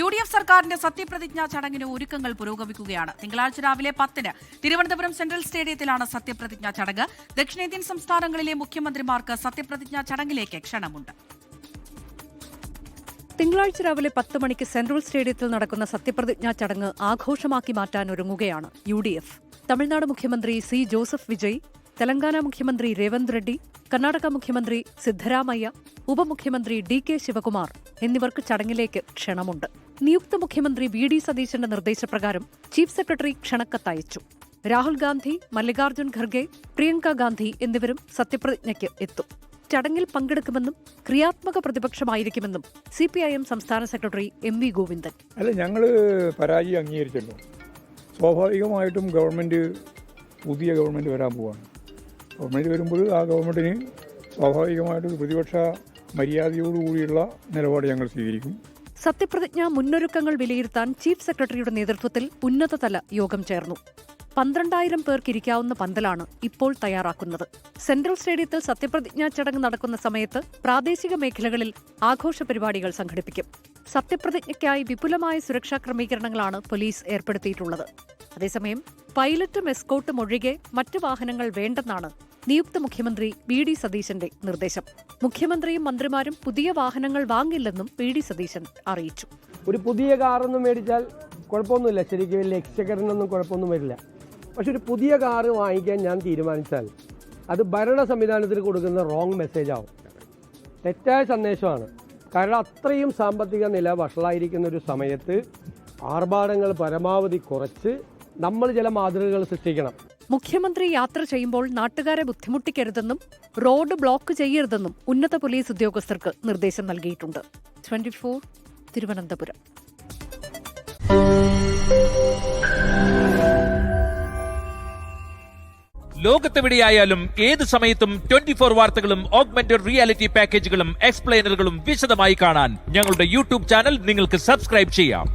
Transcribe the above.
UDF സർക്കാരിന്റെ സത്യപ്രതിജ്ഞാ ചടങ്ങിന് ഒരുക്കങ്ങൾ പുരോഗമിക്കുകയാണ്. തിങ്കളാഴ്ച രാവിലെ 10-ന് തിരുവനന്തപുരം സെൻട്രൽ സ്റ്റേഡിയത്തിലാണ് സത്യപ്രതിജ്ഞാ ചടങ്ങ്. ദക്ഷിണേന്ത്യൻ സംസ്ഥാനങ്ങളിലെ മുഖ്യമന്ത്രിമാർക്ക് സത്യപ്രതിജ്ഞാ ചടങ്ങിലേക്ക് ക്ഷണമുണ്ട്. തിങ്കളാഴ്ച രാവിലെ 10 മണിക്ക് സെൻട്രൽ സ്റ്റേഡിയത്തിൽ നടക്കുന്ന സത്യപ്രതിജ്ഞാ ചടങ്ങ് ആഘോഷമാക്കി മാറ്റാൻ ഒരുങ്ങുകയാണ് UDF. തമിഴ്നാട് മുഖ്യമന്ത്രി സി ജോസഫ് വിജയ്, തെലങ്കാന മുഖ്യമന്ത്രി രേവന്ത് റെഡ്ഡി, കർണാടക മുഖ്യമന്ത്രി സിദ്ധരാമയ്യ, ഉപമുഖ്യമന്ത്രി DK ശിവകുമാർ എന്നിവർക്ക് ചടങ്ങിലേക്ക് ക്ഷണമുണ്ട്. നിയുക്ത മുഖ്യമന്ത്രി VD സതീശന്റെ നിർദ്ദേശപ്രകാരം ചീഫ് സെക്രട്ടറി ക്ഷണക്കത്തയച്ചു. രാഹുൽ ഗാന്ധി, മല്ലികാർജ്ജുൻ ഖർഗെ, പ്രിയങ്ക ഗാന്ധി എന്നിവരും സത്യപ്രതിജ്ഞയ്ക്ക് എത്തും. ചടങ്ങിൽ പങ്കെടുക്കുമെന്നും ക്രിയാത്മക പ്രതിപക്ഷമായിരിക്കുമെന്നും CPIM സംസ്ഥാന സെക്രട്ടറി MV ഗോവിന്ദൻ. അല്ല, ഞങ്ങൾ പരാജയം അംഗീകരിച്ചല്ലോ. സ്വാഭാവികമായിട്ടും പുതിയ ഗവൺമെൻറ് വരാൻ പോവാണ്. ഗവൺമെൻറ് വരുമ്പോൾ ആ ഗവൺമെൻറ്റിന് സ്വാഭാവികമായിട്ടും പ്രതിപക്ഷ മര്യാദയോടുകൂടിയുള്ള നിലപാട് ഞങ്ങൾ സ്വീകരിക്കും. സത്യപ്രതിജ്ഞ മുന്നൊരുക്കങ്ങൾ വിലയിരുത്താൻ ചീഫ് സെക്രട്ടറിയുടെ നേതൃത്വത്തിൽ ഉന്നതതല യോഗം ചേർന്നു. 12,000 പേർക്കിരിക്കാവുന്ന പന്തലാണ് ഇപ്പോൾ തയ്യാറാക്കുന്നത്. സെൻട്രൽ സ്റ്റേഡിയത്തിൽ സത്യപ്രതിജ്ഞാ ചടങ്ങ് നടക്കുന്ന സമയത്ത് പ്രാദേശിക മേഖലകളിൽ ആഘോഷ പരിപാടികൾ സംഘടിപ്പിക്കും. സത്യപ്രതിജ്ഞയ്ക്കായി വിപുലമായ സുരക്ഷാ ക്രമീകരണങ്ങളാണ് പോലീസ് ഏർപ്പെടുത്തിയിട്ടുള്ളത്. അതേസമയം പൈലറ്റും എസ്കോട്ടും ഒഴികെ മറ്റ് വാഹനങ്ങൾ വേണ്ടെന്നാണ് നിയുക്ത മുഖ്യമന്ത്രി VD സതീശന്റെ നിർദ്ദേശം. മുഖ്യമന്ത്രിയും മന്ത്രിമാരും പുതിയ വാഹനങ്ങൾ വാങ്ങില്ലെന്നും VD സതീശൻ അറിയിച്ചു. ഒരു പുതിയ കാറൊന്നും മേടിച്ചാൽ കുഴപ്പമൊന്നുമില്ല, ശരിക്കും എക്സ്ചക്കറിനൊന്നും കുഴപ്പമൊന്നും വരില്ല. പക്ഷെ ഒരു പുതിയ കാറ് വാങ്ങിക്കാൻ ഞാൻ തീരുമാനിച്ചാൽ അത് ഭരണ സംവിധാനത്തിന് കൊടുക്കുന്ന റോങ് മെസ്സേജ് ആവും, തെറ്റായ സന്ദേശമാണ്. കാരണം അത്രയും സാമ്പത്തിക നില വഷളായിരിക്കുന്ന ഒരു സമയത്ത് ആർഭാടങ്ങൾ പരമാവധി കുറച്ച് നമ്മൾ ചില മാതൃകകൾ സൃഷ്ടിക്കണം. മുഖ്യമന്ത്രി യാത്ര ചെയ്യുമ്പോൾ നാട്ടുകാരെ ബുദ്ധിമുട്ടിക്കരുതെന്നും റോഡ് ബ്ലോക്ക് ചെയ്യരുതെന്നും ഉന്നത പോലീസ് ഉദ്യോഗസ്ഥർക്ക് നിർദ്ദേശം നൽകിയിട്ടുണ്ട്. 24 തിരുവനന്തപുരം. ലോകത്തെവിടെയായാലും ഏത് സമയത്തും 24 വാർത്തകളും ഓഗ്മെന്റഡ് റിയാലിറ്റി പാക്കേജുകളും എക്സ്പ്ലെയിനറുകളും വിശദമായി കാണാൻ ഞങ്ങളുടെ YouTube ചാനൽ നിങ്ങൾക്ക് സബ്സ്ക്രൈബ് ചെയ്യാം.